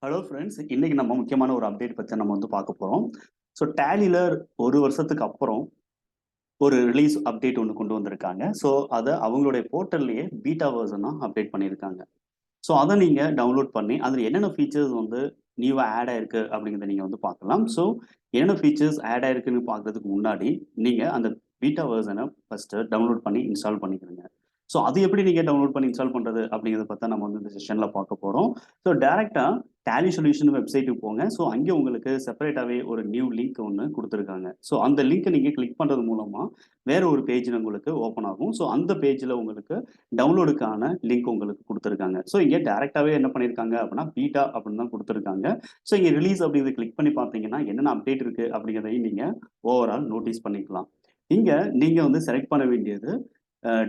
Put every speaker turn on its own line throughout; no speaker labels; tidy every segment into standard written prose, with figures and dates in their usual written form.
Hello friends. இன்னைக்கு நம்ம முக்கியமான ஒரு அப்டேட் பத்தி நம்ம பார்க்க போறோம். ஸோ டேலில 1 வருஷத்துக்கு அப்புறம் ஒரு ரிலீஸ் அப்டேட் ஒண்ணு கொண்டு வந்திருக்காங்க. ஸோ அத அவங்களுடைய போர்ட்டல்லயே பீட்டா வெர்ஷனா அப்டேட் பண்ணியிருக்காங்க. ஸோ அத நீங்க டவுன்லோட் பண்ணி, அதுல என்னென்ன ஃபீச்சர்ஸ் நியூவா ஆட் ஆயிருக்கு அப்படிங்கிறத நீங்க பார்க்கலாம். ஸோ என்னென்ன ஃபீச்சர்ஸ் ஆட் ஆயிருக்குன்னு பார்க்கறதுக்கு முன்னாடி, நீங்க அந்த பீட்டா வெர்ஷன ஃபர்ஸ்ட்டு டவுன்லோட் பண்ணி இன்ஸ்டால் பண்ணிக்கிறங்க. ஸோ அது எப்படி நீங்க டவுன்லோட் பண்ணி இன்ஸ்டால் பண்றது அப்படிங்கிறத பத்தி நம்ம இந்த செஷன்ல பார்க்க போறோம். ஸோ டைரக்ட்டா டேலி சொல்யூஷன் வெப்சைட்டுக்கு போங்க. ஸோ அங்கே உங்களுக்கு செப்பரேட்டாவே ஒரு நியூ லிங்க் ஒண்ணு குடுத்துருக்காங்க. ஸோ அந்த லிங்க்க நீங்க கிளிக் பண்றது மூலமா வேற ஒரு பேஜ் உங்களுக்கு ஓப்பன் ஆகும். ஸோ அந்த பேஜ்ல உங்களுக்கு டவுன்லோடுக்கான லிங்க் உங்களுக்கு குடுத்துருக்காங்க. ஸோ இங்க டைரக்ட்டாவே என்ன பண்ணியிருக்காங்க அப்படின்னா, பீட்டா அப்படின்னு தான் குடுத்துருக்காங்க. ஸோ இங்க ரிலீஸ் அப்படிங்கிறத கிளிக் பண்ணி பார்த்தீங்கன்னா, என்னென்ன அப்டேட் இருக்கு அப்படிங்கிறதையும் நீங்க ஓவரால் நோட்டீஸ் பண்ணிக்கலாம். இங்க நீங்க செலக்ட் பண்ண வேண்டியது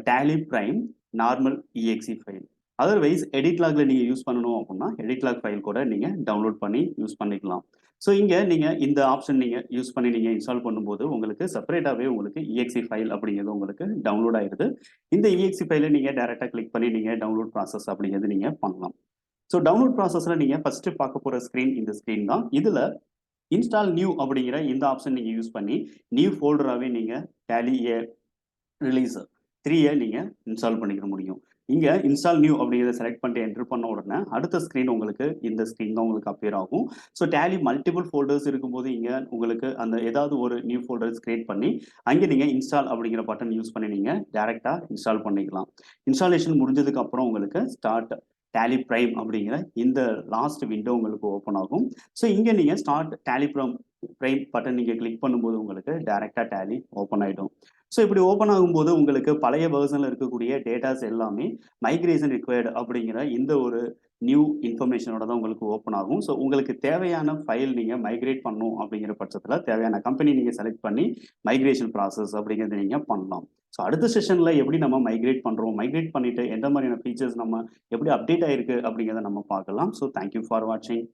Tally Prime normal EXE file. Otherwise edit லாக்ல நீங்க யூஸ் பண்ணணும் அப்படின்னா, எடிட் லாக் ஃபைல் கூட நீங்க டவுன்லோட் பண்ணி யூஸ் பண்ணிக்கலாம். ஸோ இங்க நீங்க இந்த ஆப்ஷன் நீங்க யூஸ் பண்ணி நீங்க இன்ஸ்டால் பண்ணும்போது, உங்களுக்கு செப்பரேட்டாவே உங்களுக்கு இஎக்ஸி ஃபைல் அப்படிங்கிறது உங்களுக்கு டவுன்லோட் ஆயிருது. இந்த இஎக்ஸி ஃபைல நீங்க டைரக்ட்டா கிளிக் பண்ணி நீங்க டவுன்லோட் ப்ராசஸ் அப்படிங்கிறது நீங்க பண்ணலாம். ஸோ டவுன்லோட் ப்ராசஸ்ல நீங்க ஃபர்ஸ்ட் பார்க்க போற ஸ்க்ரீன் இந்த ஸ்க்ரீன் தான். இதுல இன்ஸ்டால் நியூ அப்படிங்கிற இந்த ஆப்ஷன் நீங்க யூஸ் பண்ணி, நியூ ஃபோல்டராவே நீங்க டேலி ரிலீஸ் 3 நீங்க இன்ஸ்டால் பண்ணிக்க முடியும். இங்க இன்ஸ்டால் நியூ அப்படிங்கிறத செலக்ட் பண்ணிட்டு என்டர் பண்ண உடனே, அடுத்த ஸ்க்ரீன் உங்களுக்கு இந்த ஸ்க்ரீன் தான் உங்களுக்கு அப்பியர் ஆகும். ஸோ டேலி மல்டிபிள் ஃபோல்டர்ஸ் இருக்கும்போது, இங்க உங்களுக்கு அந்த ஏதாவது ஒரு நியூ ஃபோல்டர்ஸ் கிரியேட் பண்ணி, அங்க நீங்க இன்ஸ்டால் அப்படிங்கிற பட்டன் யூஸ் பண்ணி நீங்க டைரக்ட்டா இன்ஸ்டால் பண்ணிக்கலாம். இன்ஸ்டாலேஷன் முடிஞ்சதுக்கு அப்புறம் உங்களுக்கு ஸ்டார்ட் டேலி பிரைம் அப்படிங்கிற இந்த லாஸ்ட் விண்டோ உங்களுக்கு ஓப்பன் ஆகும். ஸோ இங்க நீங்க ஸ்டார்ட் டேலி பிரைம் பட்டன் நீங்க கிளிக் பண்ணும்போது உங்களுக்கு டைரக்ட்டா டேலி ஓப்பன் ஆயிடும். ஸோ இப்படி ஓப்பன் ஆகும்போது உங்களுக்கு பழைய வெர்ஷன்ல இருக்கக்கூடிய டேட்டாஸ் எல்லாமே மைக்ரேஷன் ரிக்வயர்ட் அப்படிங்கிற இந்த ஒரு நியூ இன்ஃபர்மேஷனோட தான் உங்களுக்கு ஓப்பன் ஆகும். ஸோ உங்களுக்கு தேவையான ஃபைல் நீங்க மைக்ரேட் பண்ணணும் அப்படிங்கிற பட்சத்தில தேவையான கம்பெனி நீங்க செலக்ட் பண்ணி மைக்ரேஷன் ப்ராசஸ் அப்படிங்கிறத நீங்க பண்ணலாம். ஸோ அடுத்த செஷன்ல எப்படி நம்ம மைக்ரேட் பண்றோம், மைக்ரேட் பண்ணிட்டு எந்த மாதிரியான ஃபீச்சர்ஸ் நம்ம எப்படி அப்டேட் ஆயிருக்கு அப்படிங்கிறத நம்ம பார்க்கலாம். ஸோ தேங்க் யூ ஃபார் வாட்சிங்.